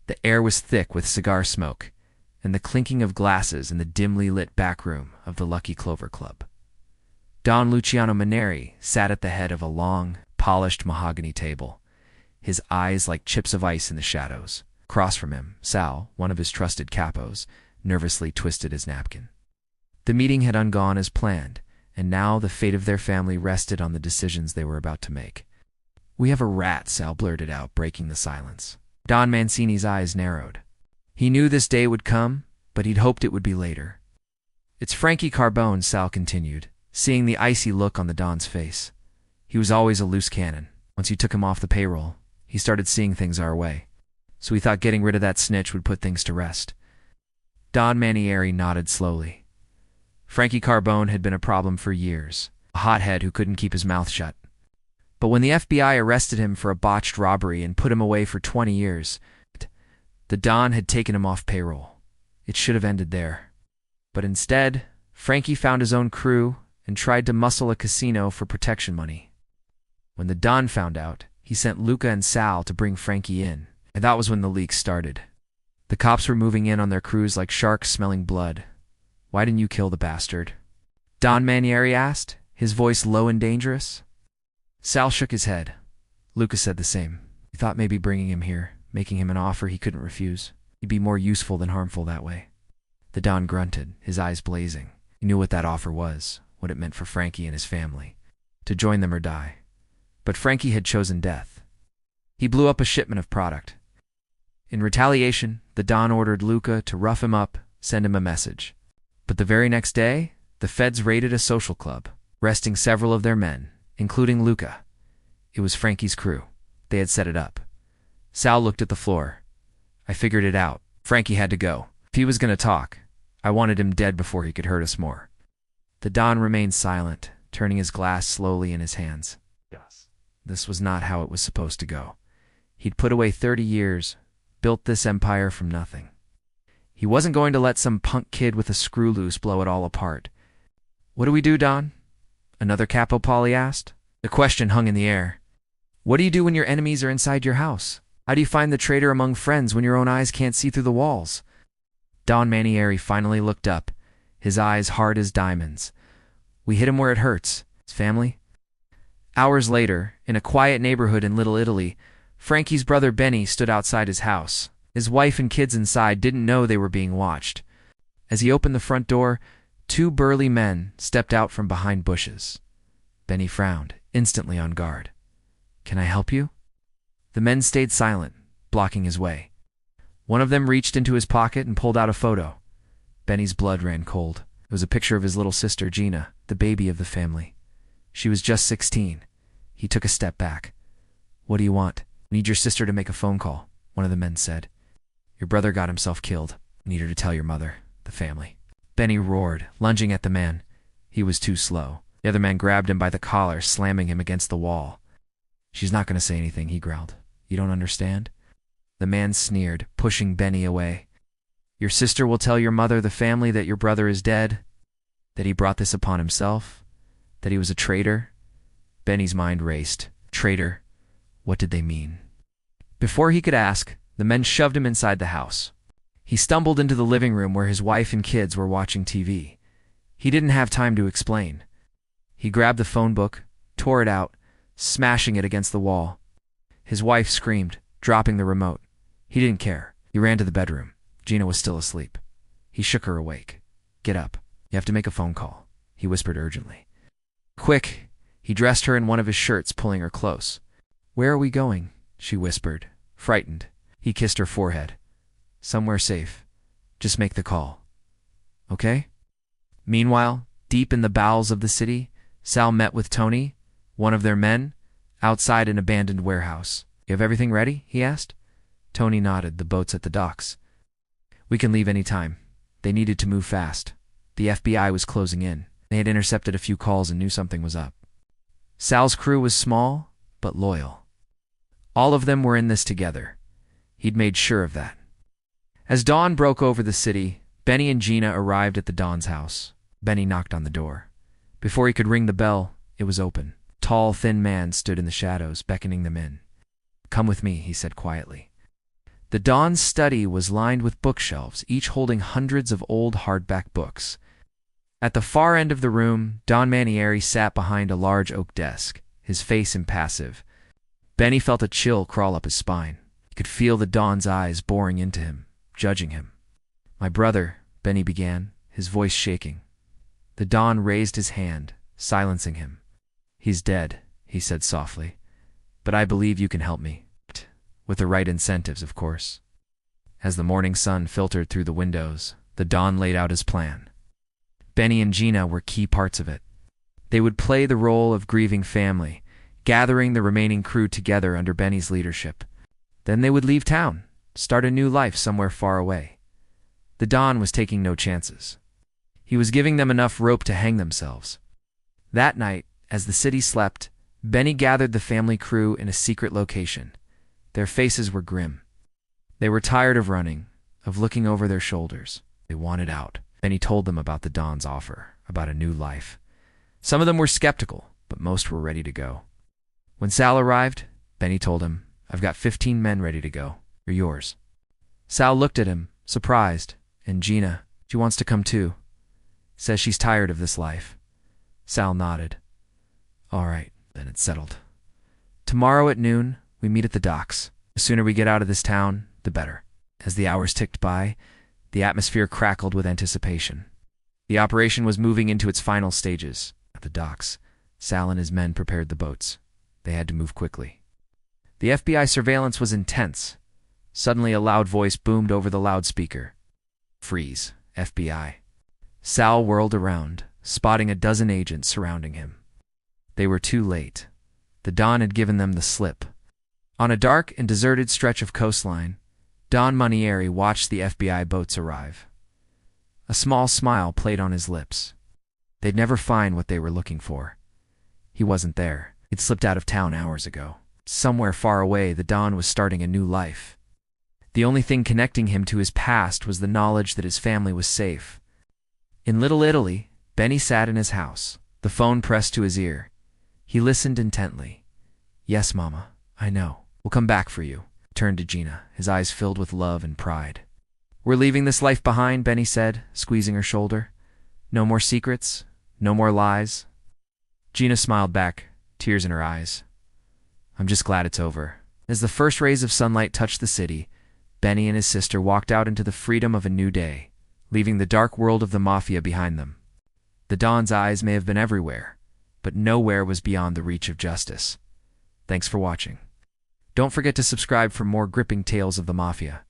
The air was thick with cigar smoke and the clinking of glasses in the dimly lit back room of the Lucky Clover Club. Don Luciano Maneri sat at the head of a long, polished mahogany table, his eyes like chips of ice in the shadows. Across from him, Sal, one of his trusted capos, nervously twisted his napkin. The meeting had ungone as planned, and now the fate of their family rested on the decisions they were about to make. "We have a rat," Sal blurted out, breaking the silence. Don Mancini's eyes narrowed. He knew this day would come, but he'd hoped it would be later. "It's Frankie Carbone," Sal continued, seeing the icy look on the Don's face. "He was always a loose cannon. Once you took him off the payroll, he started seeing things our way. So we thought getting rid of that snitch would put things to rest." Don Manieri nodded slowly. Frankie Carbone had been a problem for years, a hothead who couldn't keep his mouth shut. But when the FBI arrested him for a botched robbery and put him away for 20 years, the Don had taken him off payroll. It should have ended there. But instead, Frankie found his own crew and tried to muscle a casino for protection money. When the Don found out, he sent Luca and Sal to bring Frankie in, and that was when the leaks started. The cops were moving in on their crews like sharks smelling blood. "Why didn't you kill the bastard?" Don Manieri asked, his voice low and dangerous. Sal shook his head. Luca said the same. He thought maybe bringing him here, making him an offer he couldn't refuse. He'd be more useful than harmful that way. The Don grunted, his eyes blazing. He knew what that offer was, what it meant for Frankie and his family. To join them or die. But Frankie had chosen death. He blew up a shipment of product. In retaliation, the Don ordered Luca to rough him up, send him a message. But the very next day, the feds raided a social club, arresting several of their men, including Luca. It was Frankie's crew. They had set it up. Sal looked at the floor. "I figured it out. Frankie had to go. If he was going to talk, I wanted him dead before he could hurt us more." The Don remained silent, turning his glass slowly in his hands. This was not how it was supposed to go. He'd put away 30 years, built this empire from nothing. He wasn't going to let some punk kid with a screw loose blow it all apart. "What do we do, Don?" another capo Polly asked. The question hung in the air. What do you do when your enemies are inside your house? How do you find the traitor among friends when your own eyes can't see through the walls? Don Manieri finally looked up, his eyes hard as diamonds. "We hit him where it hurts. His family." Hours later, in a quiet neighborhood in Little Italy, Frankie's brother Benny stood outside his house. His wife and kids inside didn't know they were being watched. As he opened the front door, 2 burly men stepped out from behind bushes. Benny frowned, instantly on guard. "Can I help you?" The men stayed silent, blocking his way. One of them reached into his pocket and pulled out a photo. Benny's blood ran cold. It was a picture of his little sister, Gina, the baby of the family. She was just 16. He took a step back. "What do you want?" "Need your sister to make a phone call," one of the men said. "Your brother got himself killed. Need her to tell your mother, the family." Benny roared, lunging at the man. He was too slow. The other man grabbed him by the collar, slamming him against the wall. "She's not going to say anything," he growled. "You don't understand?" The man sneered, pushing Benny away. "Your sister will tell your mother, the family, that your brother is dead? That he brought this upon himself? That he was a traitor?" Benny's mind raced. Traitor? What did they mean? Before he could ask, the men shoved him inside the house. He stumbled into the living room where his wife and kids were watching TV. He didn't have time to explain. He grabbed the phone book, tore it out, smashing it against the wall. His wife screamed, dropping the remote. He didn't care. He ran to the bedroom. Gina was still asleep. He shook her awake. "Get up. You have to make a phone call," he whispered urgently. "Quick!" He dressed her in one of his shirts, pulling her close. "Where are we going?" she whispered, frightened. He kissed her forehead. "Somewhere safe. Just make the call. Okay?" Meanwhile, deep in the bowels of the city, Sal met with Tony, one of their men, outside an abandoned warehouse. "You have everything ready?" he asked. Tony nodded. "The boat's at the docks." "We can leave any time." They needed to move fast. The FBI was closing in. They had intercepted a few calls and knew something was up. Sal's crew was small, but loyal. All of them were in this together. He'd made sure of that. As dawn broke over the city, Benny and Gina arrived at the Don's house. Benny knocked on the door. Before he could ring the bell, it was open. A tall, thin man stood in the shadows, beckoning them in. "Come with me," he said quietly. The Don's study was lined with bookshelves, each holding hundreds of old hardback books. At the far end of the room, Don Manieri sat behind a large oak desk, his face impassive. Benny felt a chill crawl up his spine. He could feel the Don's eyes boring into him, judging him. "My brother," Benny began, his voice shaking. The Don raised his hand, silencing him. "He's dead," he said softly. "But I believe you can help me. With the right incentives, of course." As the morning sun filtered through the windows, the Don laid out his plan. Benny and Gina were key parts of it. They would play the role of grieving family, gathering the remaining crew together under Benny's leadership. Then they would leave town, start a new life somewhere far away. The Don was taking no chances. He was giving them enough rope to hang themselves. That night, as the city slept, Benny gathered the family crew in a secret location. Their faces were grim. They were tired of running, of looking over their shoulders. They wanted out. Benny told them about the Don's offer, about a new life. Some of them were skeptical, but most were ready to go. When Sal arrived, Benny told him, "I've got 15 men ready to go. They're yours." Sal looked at him, surprised, and Gina, "She wants to come too. Says she's tired of this life." Sal nodded. "All right, then it's settled. Tomorrow at noon, we meet at the docks. The sooner we get out of this town, the better." As the hours ticked by, the atmosphere crackled with anticipation. The operation was moving into its final stages. At the docks, Sal and his men prepared the boats. They had to move quickly. The FBI surveillance was intense. Suddenly a loud voice boomed over the loudspeaker. "Freeze, FBI." Sal whirled around, spotting a dozen agents surrounding him. They were too late. The Don had given them the slip. On a dark and deserted stretch of coastline, Don Manieri watched the FBI boats arrive. A small smile played on his lips. They'd never find what they were looking for. He wasn't there. He'd slipped out of town hours ago. Somewhere far away, the Don was starting a new life. The only thing connecting him to his past was the knowledge that his family was safe. In Little Italy, Benny sat in his house, the phone pressed to his ear. He listened intently. "Yes, Mama, I know. We'll come back for you." He turned to Gina, his eyes filled with love and pride. "We're leaving this life behind," Benny said, squeezing her shoulder. "No more secrets, no more lies." Gina smiled back, tears in her eyes. "I'm just glad it's over." As the first rays of sunlight touched the city, Benny and his sister walked out into the freedom of a new day, leaving the dark world of the Mafia behind them. The Don's eyes may have been everywhere, but nowhere was beyond the reach of justice. Thanks for watching. Don't forget to subscribe for more gripping tales of the Mafia.